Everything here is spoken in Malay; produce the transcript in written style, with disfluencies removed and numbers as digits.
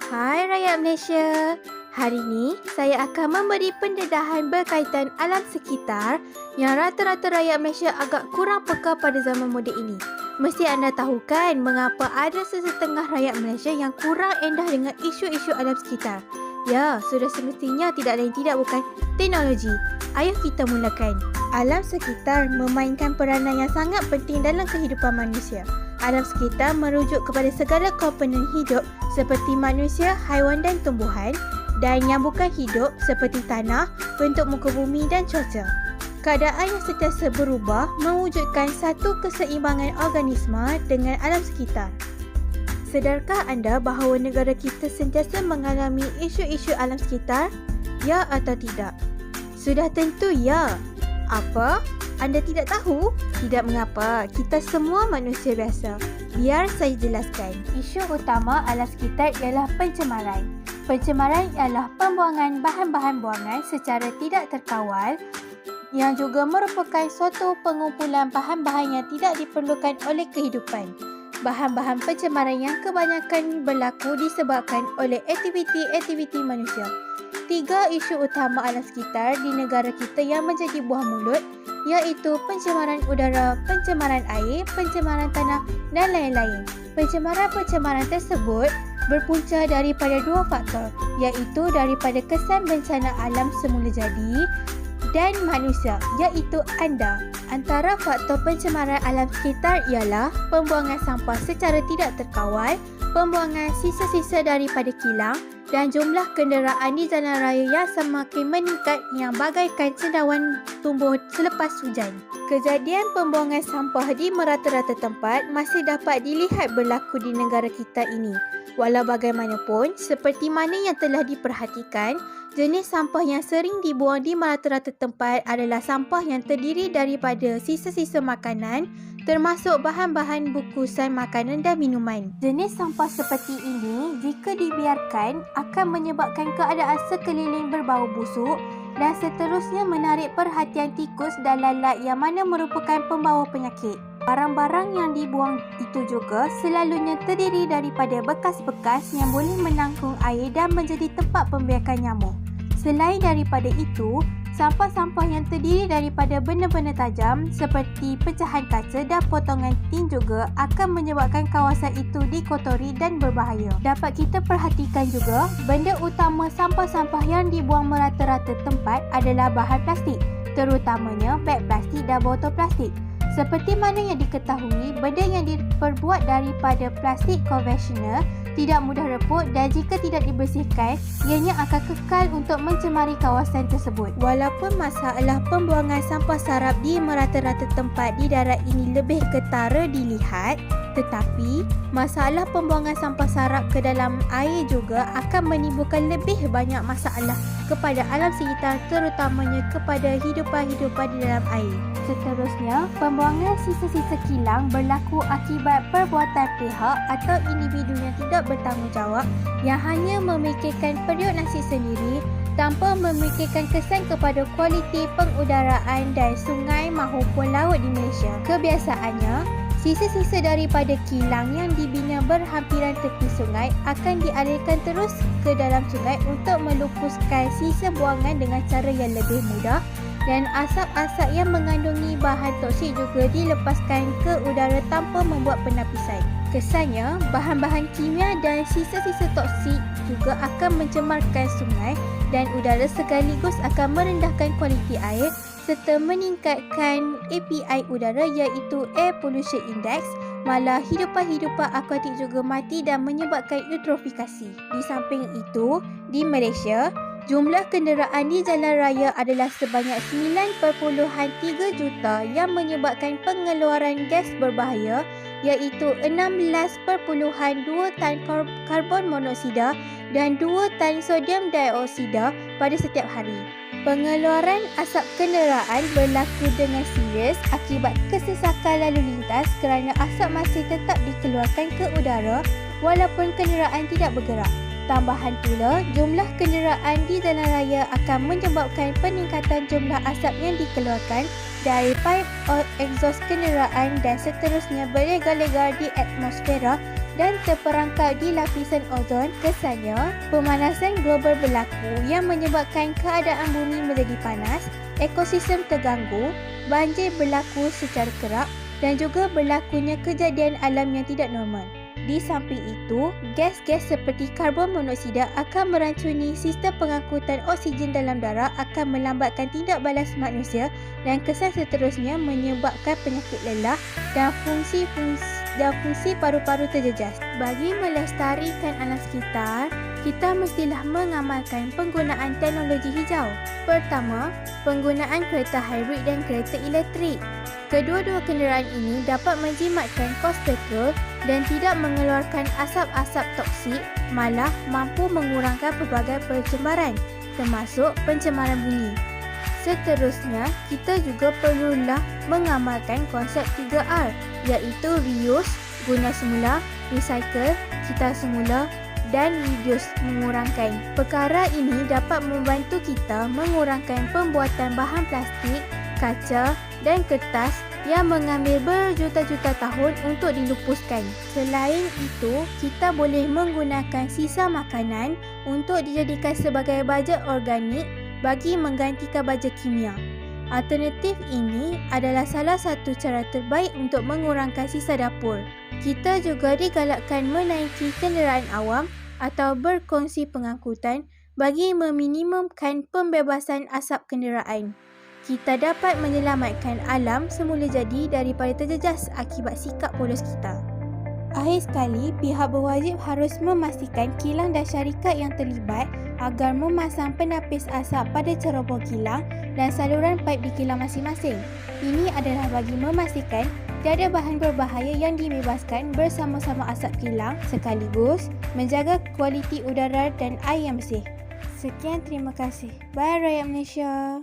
Hai rakyat Malaysia. Hari ini saya akan memberi pendedahan berkaitan alam sekitar yang rata-rata rakyat Malaysia agak kurang peka pada zaman moden ini. Mesti anda tahu kan mengapa ada sesetengah rakyat Malaysia yang kurang endah dengan isu-isu alam sekitar. Ya, sudah semestinya tidak lain tidak bukan teknologi. Ayo kita mulakan. Alam sekitar memainkan peranan yang sangat penting dalam kehidupan manusia. Alam sekitar merujuk kepada segala komponen hidup seperti manusia, haiwan dan tumbuhan, dan yang bukan hidup seperti tanah, bentuk muka bumi dan cuaca. Keadaan yang sentiasa berubah mewujudkan satu keseimbangan organisma dengan alam sekitar. Sedarkah anda bahawa negara kita sentiasa mengalami isu-isu alam sekitar? Ya atau tidak? Sudah tentu ya. Apa? Anda tidak tahu? Tidak mengapa, kita semua manusia biasa. Biar saya jelaskan. Isu utama alam sekitar ialah pencemaran. Pencemaran ialah pembuangan bahan-bahan buangan secara tidak terkawal yang juga merupakan suatu pengumpulan bahan-bahan yang tidak diperlukan oleh kehidupan. Bahan-bahan pencemaran yang kebanyakan berlaku disebabkan oleh aktiviti-aktiviti manusia. 3 isu utama alam sekitar di negara kita yang menjadi buah mulut iaitu pencemaran udara, pencemaran air, pencemaran tanah dan lain-lain. Pencemaran-pencemaran tersebut berpunca daripada 2 faktor iaitu daripada kesan bencana alam semula jadi dan manusia iaitu anda. Antara faktor pencemaran alam sekitar ialah pembuangan sampah secara tidak terkawal, pembuangan sisa-sisa daripada kilang dan jumlah kenderaan di jalan raya yang semakin meningkat yang bagaikan cendawan tumbuh selepas hujan. Kejadian pembuangan sampah di merata-rata tempat masih dapat dilihat berlaku di negara kita ini. Walau bagaimanapun, seperti mana yang telah diperhatikan, jenis sampah yang sering dibuang di merata-rata tempat adalah sampah yang terdiri daripada sisa-sisa makanan, termasuk bahan-bahan bungkusan makanan dan minuman. Jenis sampah seperti ini, jika dibiarkan, akan menyebabkan keadaan sekeliling berbau busuk dan seterusnya menarik perhatian tikus dan lalat yang mana merupakan pembawa penyakit. Barang-barang yang dibuang itu juga selalunya terdiri daripada bekas-bekas yang boleh menangkung air dan menjadi tempat pembiakan nyamuk. Selain daripada itu, sampah-sampah yang terdiri daripada benda-benda tajam seperti pecahan kaca dan potongan tin juga akan menyebabkan kawasan itu dikotori dan berbahaya. Dapat kita perhatikan juga, benda utama sampah-sampah yang dibuang merata-rata tempat adalah bahan plastik, terutamanya beg plastik dan botol plastik. Seperti mana yang diketahui, benda yang diperbuat daripada plastik konvensional tidak mudah reput dan jika tidak dibersihkan, ianya akan kekal untuk mencemari kawasan tersebut. Walaupun masalah pembuangan sampah sarap di merata-rata tempat di darat ini lebih ketara dilihat, tetapi masalah pembuangan sampah sarap ke dalam air juga akan menimbulkan lebih banyak masalah kepada alam sekitar, terutamanya kepada hidupan-hidupan di dalam air. Seterusnya, pembuangan sisa-sisa kilang berlaku akibat perbuatan pihak atau individu yang tidak bertanggungjawab yang hanya memikirkan periuk nasi sendiri tanpa memikirkan kesan kepada kualiti pengudaraan dan sungai maupun laut di Malaysia. Kebiasaannya, sisa-sisa daripada kilang yang dibina berhampiran tepi sungai akan dialirkan terus ke dalam sungai untuk melupuskan sisa buangan dengan cara yang lebih mudah dan asap-asap yang mengandungi bahan toksik juga dilepaskan ke udara tanpa membuat penapisan. Kesannya, bahan-bahan kimia dan sisa-sisa toksik juga akan mencemarkan sungai dan udara sekaligus akan merendahkan kualiti air serta meningkatkan API udara iaitu Air Pollution Index, malah hidupan-hidupan akuatik juga mati dan menyebabkan eutrofikasi. Di samping itu, di Malaysia, jumlah kenderaan di jalan raya adalah sebanyak 9.3 juta yang menyebabkan pengeluaran gas berbahaya iaitu 16.2 tan karbon monoksida dan 2 tan sodium dioksida pada setiap hari. Pengeluaran asap kenderaan berlaku dengan serius akibat kesesakan lalu lintas kerana asap masih tetap dikeluarkan ke udara walaupun kenderaan tidak bergerak. Tambahan pula, jumlah kenderaan di jalan raya akan menyebabkan peningkatan jumlah asap yang dikeluarkan dari pipe exhaust kenderaan dan seterusnya berlegar-legar di atmosfera dan terperangkap di lapisan ozon. Kesannya, pemanasan global berlaku yang menyebabkan keadaan bumi menjadi panas, ekosistem terganggu, banjir berlaku secara kerap dan juga berlakunya kejadian alam yang tidak normal. Di samping itu, gas-gas seperti karbon monoksida akan meracuni sistem pengangkutan oksigen dalam darah, akan melambatkan tindak balas manusia dan kesan seterusnya menyebabkan penyakit lelah dan fungsi paru-paru terjejas. Bagi melestarikan alam sekitar, kita mestilah mengamalkan penggunaan teknologi hijau. Pertama, penggunaan kereta hybrid dan kereta elektrik. Kedua-dua kenderaan ini dapat menjimatkan kos petrol dan tidak mengeluarkan asap-asap toksik, malah mampu mengurangkan pelbagai pencemaran, termasuk pencemaran bunyi. Seterusnya, kita juga perlulah mengamalkan konsep 3R, iaitu reuse, guna semula, recycle, cita semula dan reduce, mengurangkan. Perkara ini dapat membantu kita mengurangkan pembuatan bahan plastik, kaca dan kertas yang mengambil berjuta-juta tahun untuk dilupuskan. Selain itu, kita boleh menggunakan sisa makanan untuk dijadikan sebagai baja organik bagi menggantikan baja kimia. Alternatif ini adalah salah satu cara terbaik untuk mengurangkan sisa dapur. Kita juga digalakkan menaiki kenderaan awam atau berkongsi pengangkutan bagi meminimumkan pembebasan asap kenderaan. Kita dapat menyelamatkan alam semula jadi daripada terjejas akibat sikap polos kita. Akhir sekali, pihak berwajib harus memastikan kilang dan syarikat yang terlibat agar memasang penapis asap pada cerobong kilang dan saluran paip di kilang masing-masing. Ini adalah bagi memastikan tiada bahan berbahaya yang dibebaskan bersama-sama asap kilang, sekaligus menjaga kualiti udara dan air yang bersih. Sekian, terima kasih. Bye rakyat Malaysia.